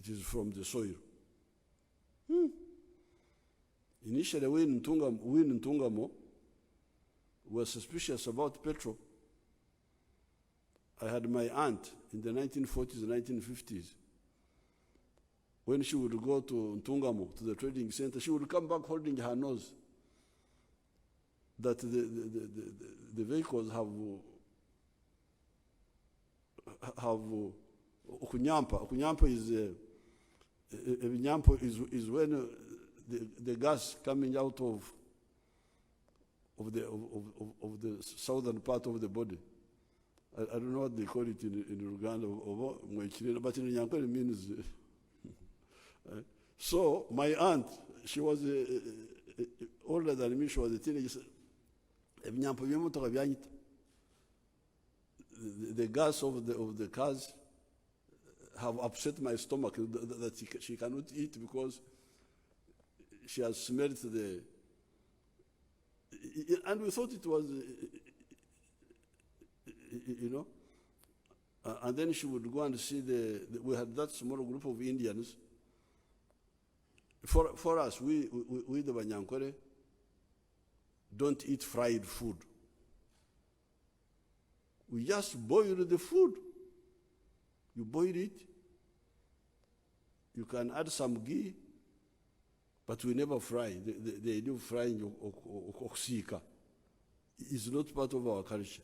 It is from the soil. Initially, we in Ntungamo were suspicious about petrol. I had my aunt in the 1940s and 1950s. When she would go to Ntungamo, to the trading center, she would come back holding her nose that the vehicles have ukunyampa. Ukunyampa is when the gas coming out of the southern part of the body. I don't know what they call it in Uganda, but in Nyankole it means. So my aunt, she was older than me. She was a teenager. The gas of the cars have upset my stomach that she cannot eat because she has smelled and we thought it was, and then she would go and see we had that small group of Indians. For us, we the Banyankore, don't eat fried food. We just boil the food. You boil it. You can add some ghee, but we never fry. They do frying oxika. It's not part of our culture.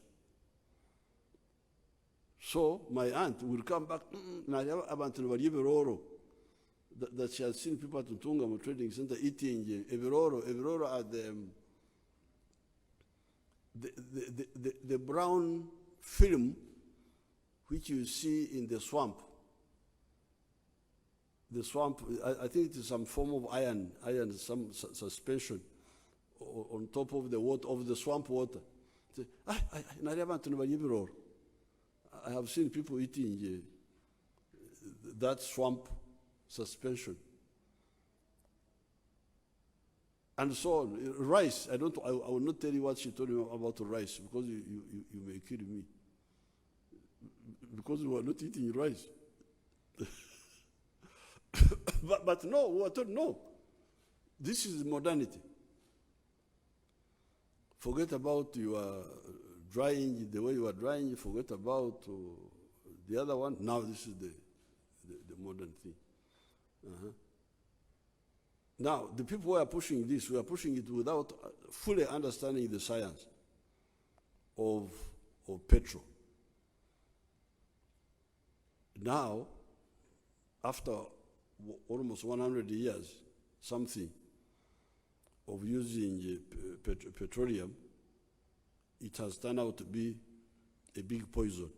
So my aunt will come back, that she has seen people at Ntungamo Trading Center eating Eviroro are the brown film which you see in the swamp. The swamp, I think it is some form of iron, some suspension on top of the water, of the swamp water. I have seen people eating that swamp suspension. And so on. Rice, I will not tell you what she told me about rice because you may kill me. Because we are not eating rice. but no, we are told no. This is modernity. Forget about your drying, the way you are drying, forget about the other one. Now this is the modern thing. Now, the people who are pushing this, we are pushing it without fully understanding the science of petrol. Now, after almost 100 years, something of using petroleum, it has turned out to be a big poison.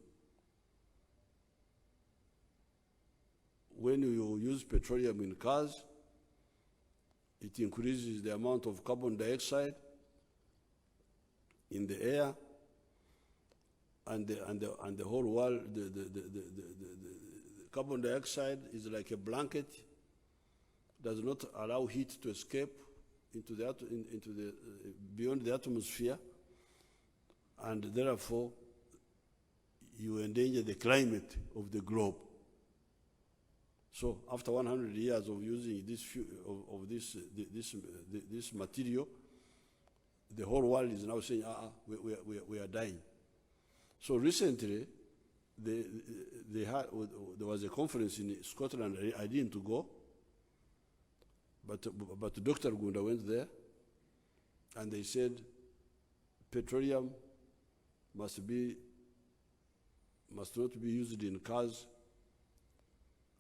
When you use petroleum in cars, it increases the amount of carbon dioxide in the air, and the whole world. The carbon dioxide is like a blanket, does not allow heat to escape into the beyond the atmosphere, and therefore you endanger the climate of the globe. So after 100 years of using this material, the whole world is now saying, we are dying. So recently, there was a conference in Scotland. I didn't go, but Dr. Gunda went there, and they said petroleum must not be used in cars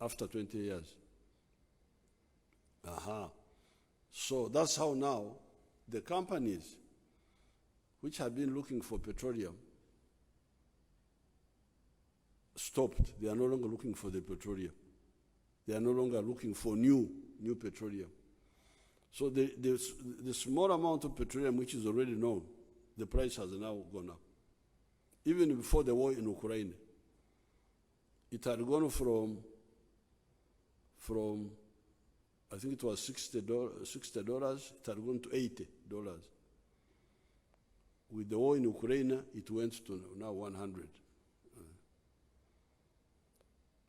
after 20 years. So that's how now the companies which have been looking for petroleum stopped. They are no longer looking for the petroleum. They are no longer looking for new petroleum. So the small amount of petroleum which is already known, the price has now gone up. Even before the war in Ukraine, it had gone from I think it was $60, it had gone to $80. With the war in Ukraine, it went to now 100.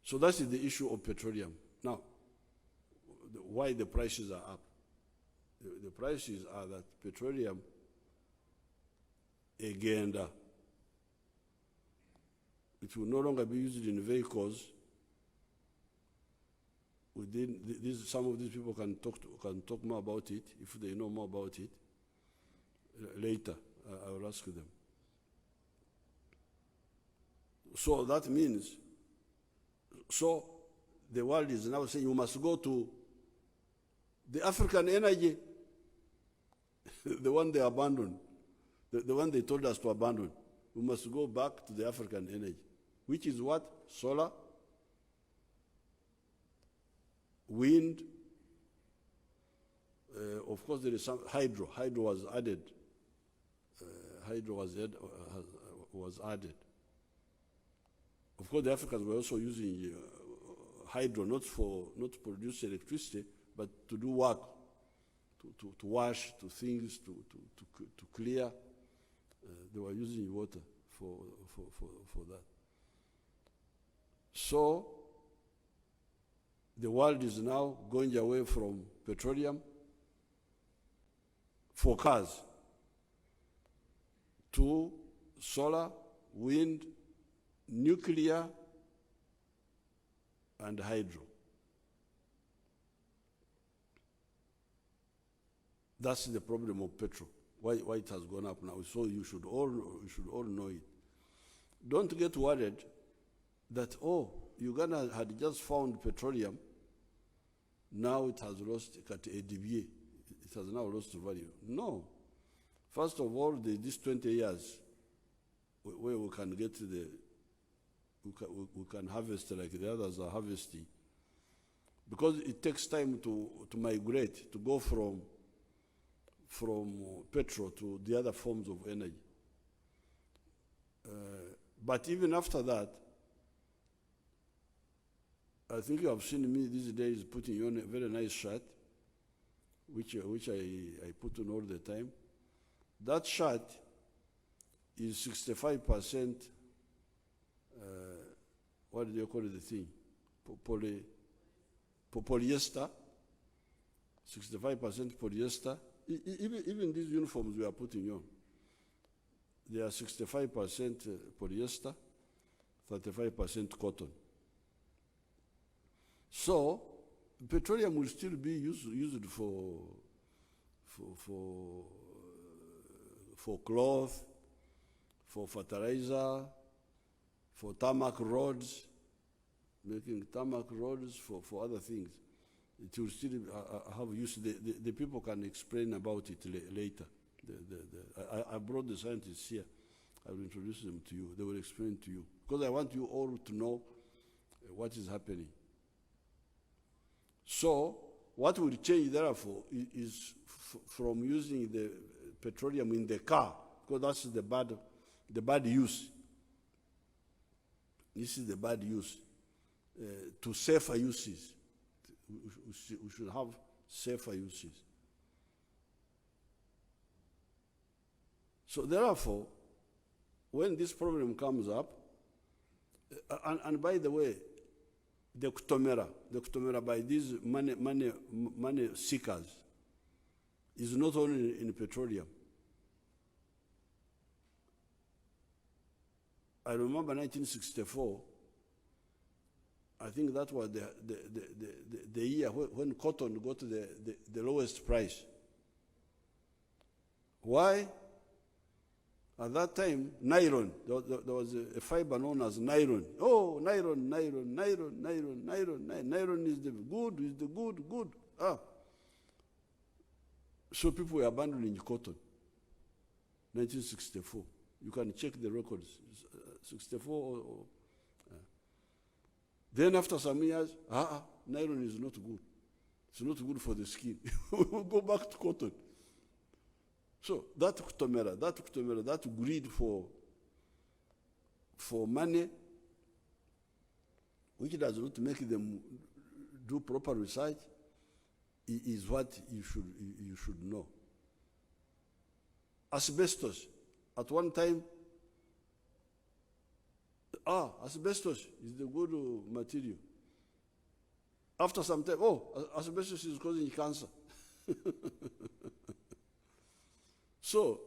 So that is the issue of petroleum. Now, why the prices are up? The prices are that petroleum, again, it will no longer be used in vehicles. Some of these people can talk more about it if they know more about it. Later, I will ask them. So that means, so the world is now saying you must go to the African energy, the one they abandoned, the one they told us to abandon. We must go back to the African energy, which is what? Solar, wind, of course there is some hydro. Hydro was added. Was added. Of course, the Africans were also using hydro not to produce electricity, but to do work, to wash, to things, to clear. They were using water for that. So the world is now going away from petroleum for cars to solar, wind, nuclear, and hydro. That's the problem of petrol. Why it has gone up now. So you should all know it. Don't get worried that, oh, Uganda had just found petroleum, now it has lost ADBA. It has now lost value. No. First of all, these 20 years where we can get we can harvest like the others are harvesting, because it takes time to migrate, to go from petrol to the other forms of energy. But even after that, I think you have seen me these days putting on a very nice shirt, which I put on all the time. That shirt is 65%, what do you call the thing? Polyester, 65% polyester. Even these uniforms we are putting on, they are 65% polyester, 35% cotton. So petroleum will still be used for cloth, for fertilizer, for tarmac roads, making tarmac roads, for other things. It will still have use. The people can explain about it later. I brought the scientists here. I will introduce them to you. They will explain to you. Because I want you all to know what is happening. So what will change, therefore, is from using the petroleum in the car, because that's the bad use. This is the bad use. To safer uses. We should have safer uses. So therefore, when this problem comes up, and by the way, the kutomera by these money seekers is not only in petroleum. I remember 1964, I think that was the year when cotton got the lowest price. Why? At that time, nylon, there was a fiber known as nylon. Oh, nylon is the good. So people were abandoning cotton. 1964. You can check the records. 64 Then after some years, nylon is not good. It's not good for the skin. We'll go back to cotton. So that kutomera, that greed for money, which does not make them do proper research, is what you should know. Asbestos. At one time, asbestos is the good material. After some time, oh, asbestos is causing cancer. So,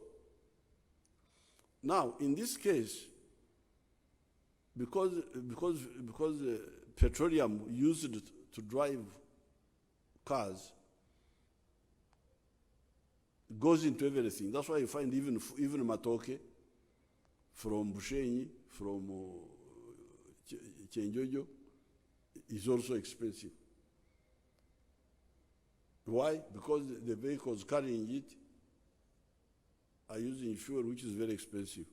now, in this case, because petroleum used to drive cars goes into everything. That's why you find even matoke from Bushenyi, from Chenjojo, is also expensive. Why? Because the vehicles carrying it are using fuel which is very expensive.